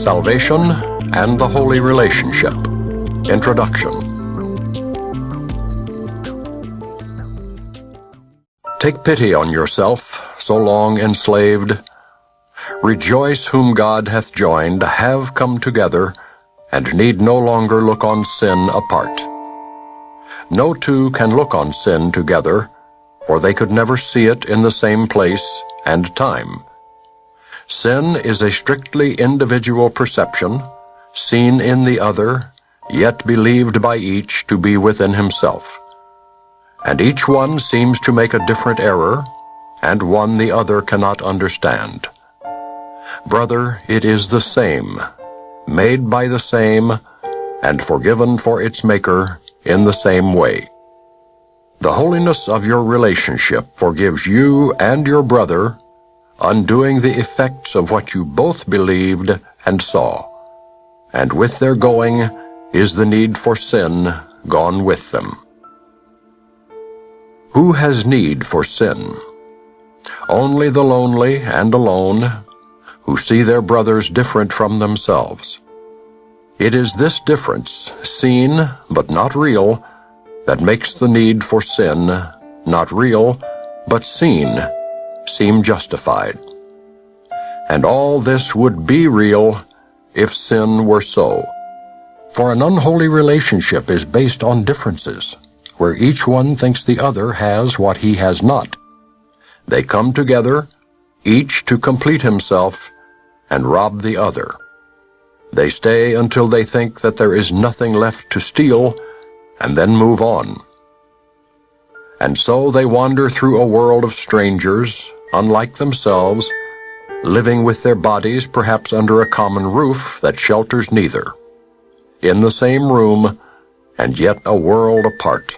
Salvation and the Holy Relationship. Introduction. Take pity on yourself, so long enslaved. Rejoice whom God hath joined, have come together, and need no longer look on sin apart. No two can look on sin together, for they could never see it in the same place and time. Sin is a strictly individual perception, seen in the other, yet believed by each to be within himself. And each one seems to make a different error, and one the other cannot understand. Brother, it is the same, made by the same, and forgiven for its maker in the same way. The holiness of your relationship forgives you and your brother, undoing the effects of what you both believed and saw. And with their going is the need for sin gone with them. Who has need for sin? Only the lonely and alone, who see their brothers different from themselves. It is this difference, seen but not real, that makes the need for sin, not real, but seen, seem justified. And all this would be real if sin were so. For an unholy relationship is based on differences, where each one thinks the other has what he has not. They come together, each to complete himself, and rob the other. They stay until they think that there is nothing left to steal, and then move on. And so they wander through a world of strangers, unlike themselves, living with their bodies perhaps under a common roof that shelters neither, in the same room, and yet a world apart.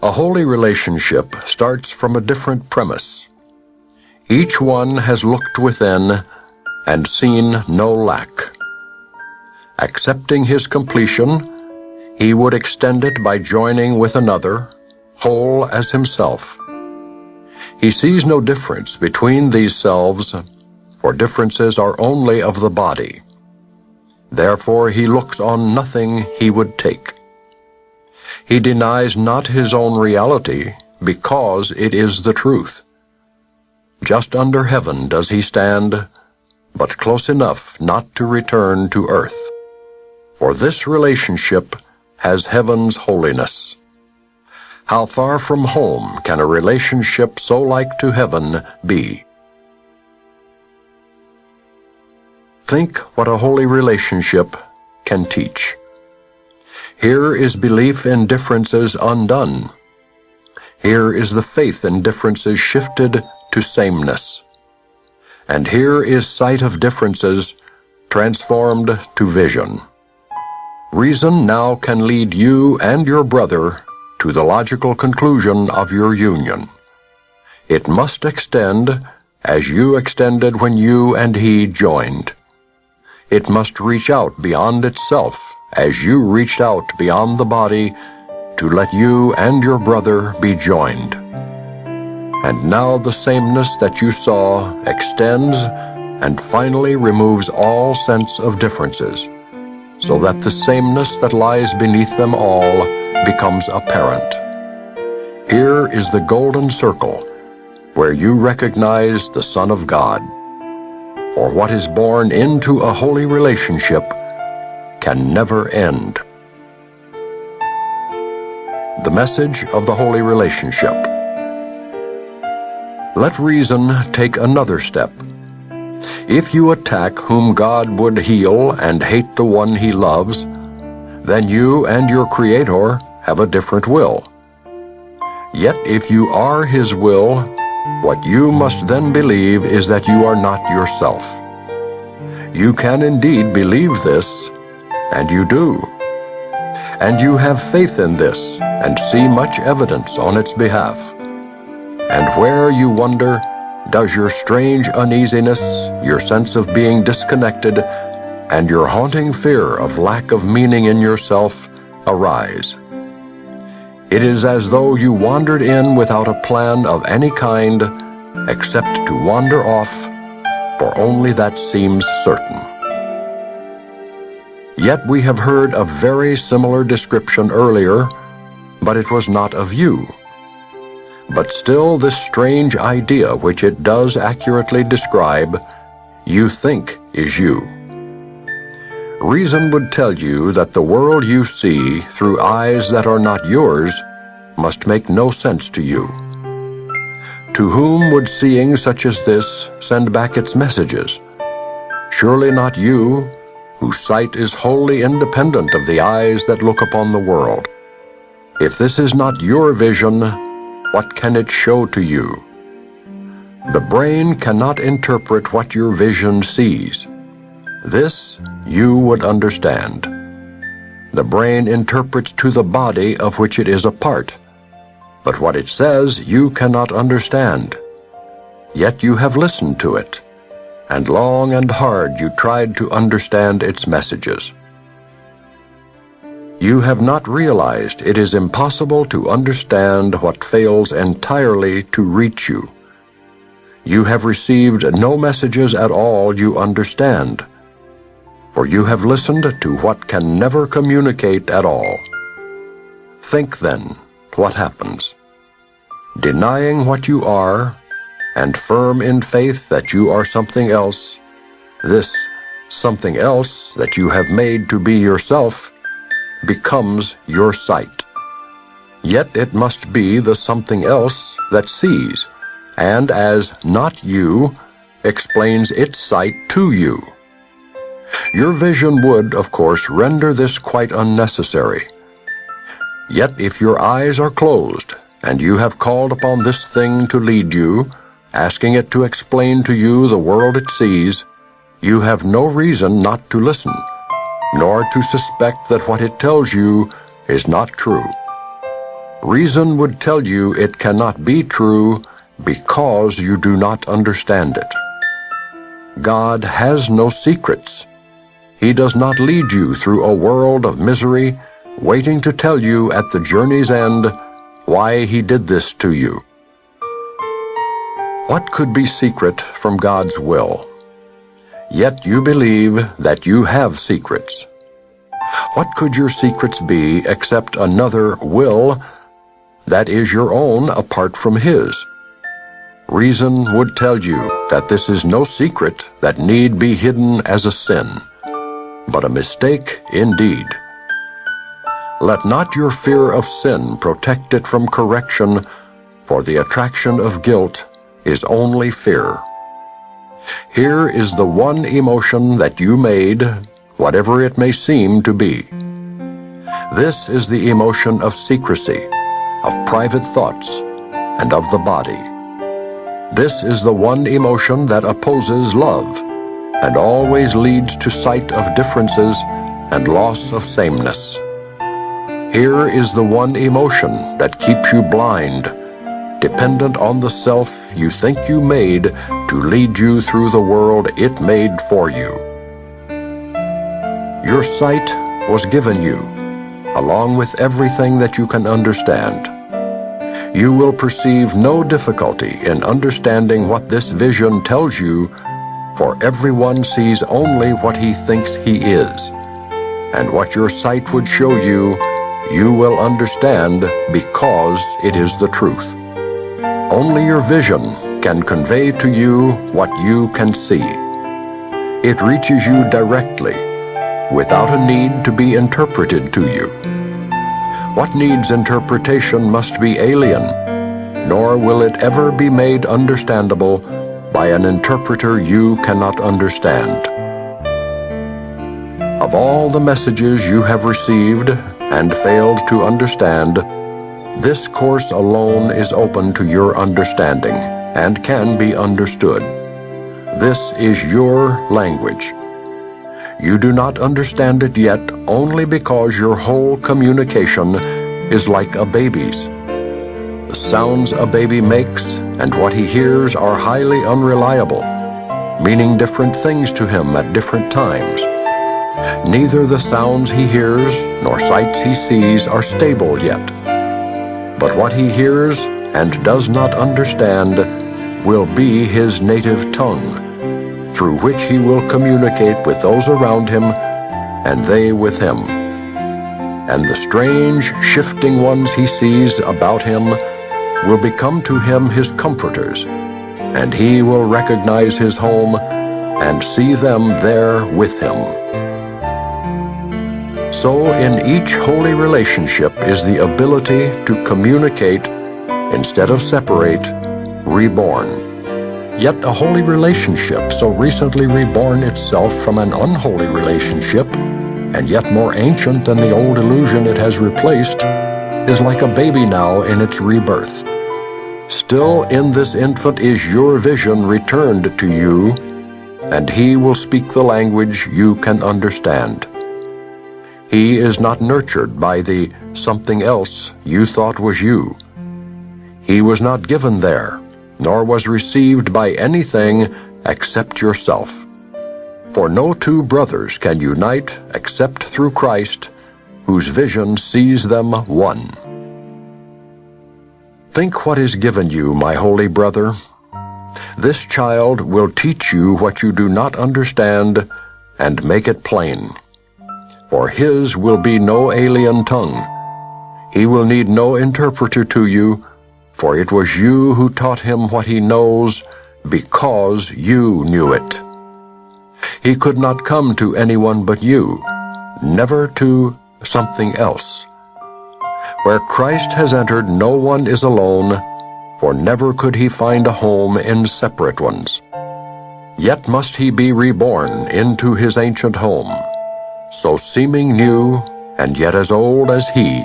A holy relationship starts from a different premise. Each one has looked within and seen no lack. Accepting his completion, he would extend it by joining with another, whole as himself. He sees no difference between these selves, for differences are only of the body. Therefore he looks on nothing he would take. He denies not his own reality, because it is the truth. Just under heaven does he stand, but close enough not to return to earth. For this relationship has heaven's holiness. How far from home can a relationship so like to heaven be? Think what a holy relationship can teach. Here is belief in differences undone. Here is the faith in differences shifted to sameness. And here is sight of differences transformed to vision. Reason now can lead you and your brother to the logical conclusion of your union. It must extend as you extended when you and he joined. It must reach out beyond itself as you reached out beyond the body to let you and your brother be joined. And now the sameness that you saw extends and finally removes all sense of differences, so that the sameness that lies beneath them all becomes apparent. Here is the golden circle, where you recognize the Son of God. For what is born into a holy relationship can never end. The message of the holy relationship. Let reason take another step. If you attack whom God would heal and hate the one he loves, then you and your Creator have a different will. Yet if you are his will, what you must then believe is that you are not yourself. You can indeed believe this, and you do. And you have faith in this, and see much evidence on its behalf. And where you wonder, does your strange uneasiness, your sense of being disconnected, and your haunting fear of lack of meaning in yourself arise? It is as though you wandered in without a plan of any kind, except to wander off, for only that seems certain. Yet we have heard a very similar description earlier, but it was not of you. But still this strange idea which it does accurately describe, you think is you. Reason would tell you that the world you see through eyes that are not yours must make no sense to you. To whom would seeing such as this send back its messages? Surely not you, whose sight is wholly independent of the eyes that look upon the world. If this is not your vision, what can it show to you? The brain cannot interpret what your vision sees. This you would understand. The brain interprets to the body of which it is a part, but what it says you cannot understand. Yet you have listened to it, and long and hard you tried to understand its messages. You have not realized it is impossible to understand what fails entirely to reach you. You have received no messages at all you understand, for you have listened to what can never communicate at all. Think then what happens. Denying what you are, and firm in faith that you are something else, this something else that you have made to be yourself becomes your sight. Yet it must be the something else that sees, and as not you, explains its sight to you. Your vision would, of course, render this quite unnecessary. Yet if your eyes are closed, and you have called upon this thing to lead you, asking it to explain to you the world it sees, you have no reason not to listen, nor to suspect that what it tells you is not true. Reason would tell you it cannot be true because you do not understand it. God has no secrets. He does not lead you through a world of misery, waiting to tell you at the journey's end why He did this to you. What could be secret from God's will? Yet you believe that you have secrets. What could your secrets be except another will that is your own apart from His? Reason would tell you that this is no secret that need be hidden as a sin, but a mistake indeed. Let not your fear of sin protect it from correction, for the attraction of guilt is only fear. Here is the one emotion that you made, whatever it may seem to be. This is the emotion of secrecy, of private thoughts, and of the body. This is the one emotion that opposes love, and always leads to sight of differences and loss of sameness. Here is the one emotion that keeps you blind, dependent on the self you think you made to lead you through the world it made for you. Your sight was given you, along with everything that you can understand. You will perceive no difficulty in understanding what this vision tells you, for everyone sees only what he thinks he is, and what your sight would show you, you will understand because it is the truth. Only your vision can convey to you what you can see. It reaches you directly, without a need to be interpreted to you. What needs interpretation must be alien, nor will it ever be made understandable by an interpreter you cannot understand. Of all the messages you have received and failed to understand, this course alone is open to your understanding and can be understood. This is your language. You do not understand it yet only because your whole communication is like a baby's. The sounds a baby makes and what he hears are highly unreliable, meaning different things to him at different times. Neither the sounds he hears nor sights he sees are stable yet. But what he hears and does not understand will be his native tongue, through which he will communicate with those around him, and they with him. And the strange, shifting ones he sees about him will become to him his comforters, and he will recognize his home and see them there with him. So in each holy relationship is the ability to communicate instead of separate, reborn. Yet a holy relationship, so recently reborn itself from an unholy relationship, and yet more ancient than the old illusion it has replaced, is like a baby now in its rebirth. Still in this infant is your vision returned to you, and he will speak the language you can understand. He is not nurtured by the something else you thought was you. He was not given there, nor was received by anything except yourself. For no two brothers can unite except through Christ, whose vision sees them one. Think what is given you, my holy brother. This child will teach you what you do not understand and make it plain. For his will be no alien tongue. He will need no interpreter to you, for it was you who taught him what he knows, because you knew it. He could not come to anyone but you, never to something else. Where Christ has entered, no one is alone, for never could he find a home in separate ones. Yet must he be reborn into his ancient home, so seeming new, and yet as old as he,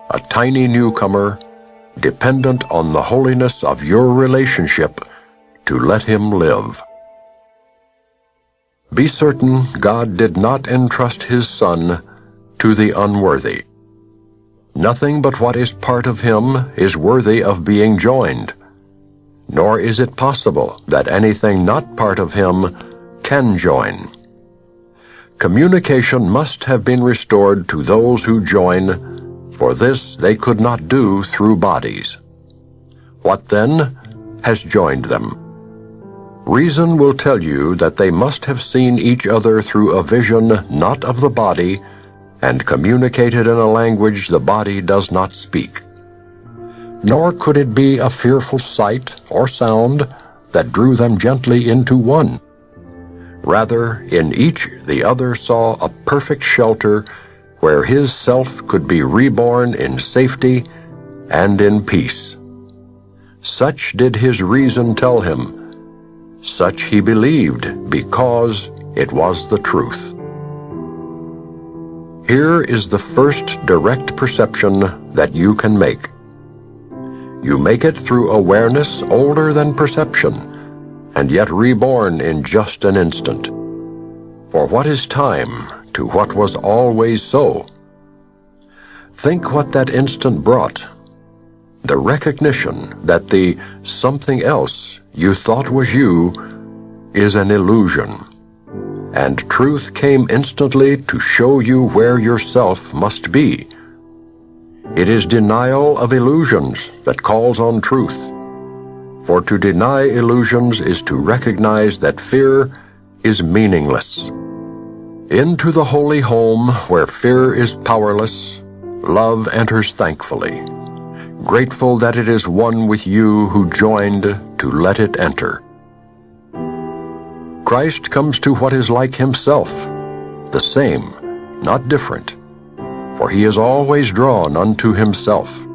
a tiny newcomer, dependent on the holiness of your relationship to let him live. Be certain God did not entrust his Son to the unworthy. Nothing but what is part of him is worthy of being joined, nor is it possible that anything not part of him can join. Communication must have been restored to those who join, for this they could not do through bodies. What then has joined them? Reason will tell you that they must have seen each other through a vision not of the body, and communicated in a language the body does not speak. Nor could it be a fearful sight or sound that drew them gently into one. Rather, in each the other saw a perfect shelter where his self could be reborn in safety and in peace. Such did his reason tell him. Such he believed because it was the truth. Here is the first direct perception that you can make. You make it through awareness older than perception, and yet reborn in just an instant. For what is time to what was always so? Think what that instant brought. The recognition that the something else you thought was you is an illusion, and truth came instantly to show you where yourself must be. It is denial of illusions that calls on truth. For to deny illusions is to recognize that fear is meaningless. Into the holy home where fear is powerless, love enters thankfully, grateful that it is one with you who joined to let it enter. Christ comes to what is like himself, the same, not different, for he is always drawn unto himself.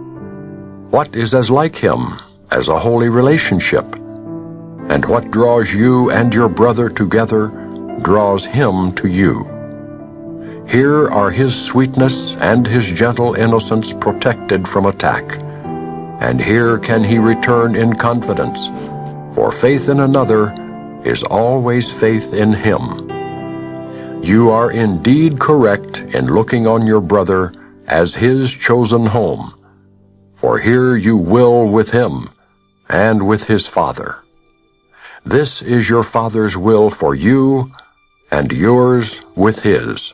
What is as like him as a holy relationship? And what draws you and your brother together draws him to you. Here are his sweetness and his gentle innocence protected from attack, and here can he return in confidence, for faith in another is always faith in him. You are indeed correct in looking on your brother as his chosen home, for here you will with him and with his Father. This is your Father's will for you, and yours with his.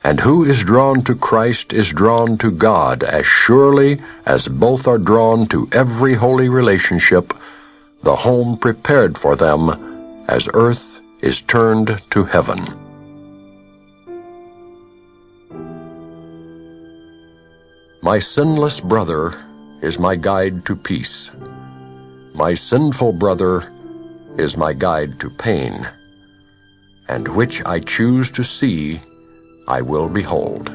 And who is drawn to Christ is drawn to God as surely as both are drawn to every holy relationship, the home prepared for them as earth is turned to heaven. My sinless brother is my guide to peace. My sinful brother is my guide to pain, and which I choose to see, I will behold.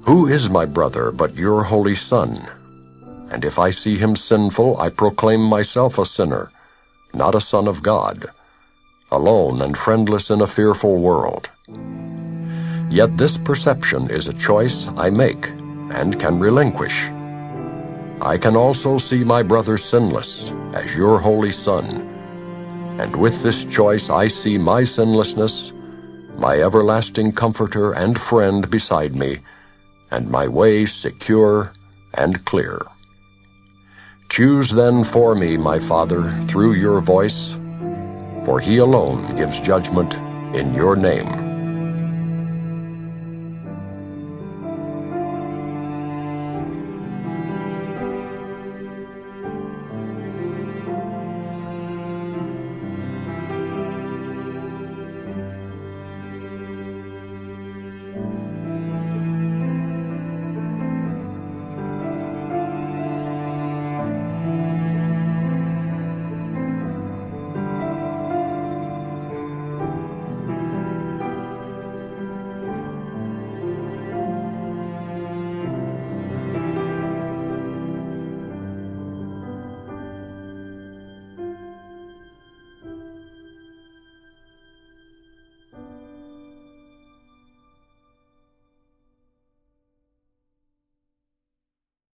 Who is my brother but your holy Son? And if I see him sinful, I proclaim myself a sinner, not a son of God, alone and friendless in a fearful world. Yet this perception is a choice I make and can relinquish. I can also see my brother sinless as your holy Son, and with this choice I see my sinlessness, my everlasting comforter and friend beside me, and my way secure and clear. Choose then for me, my Father, through your voice, for he alone gives judgment in your name.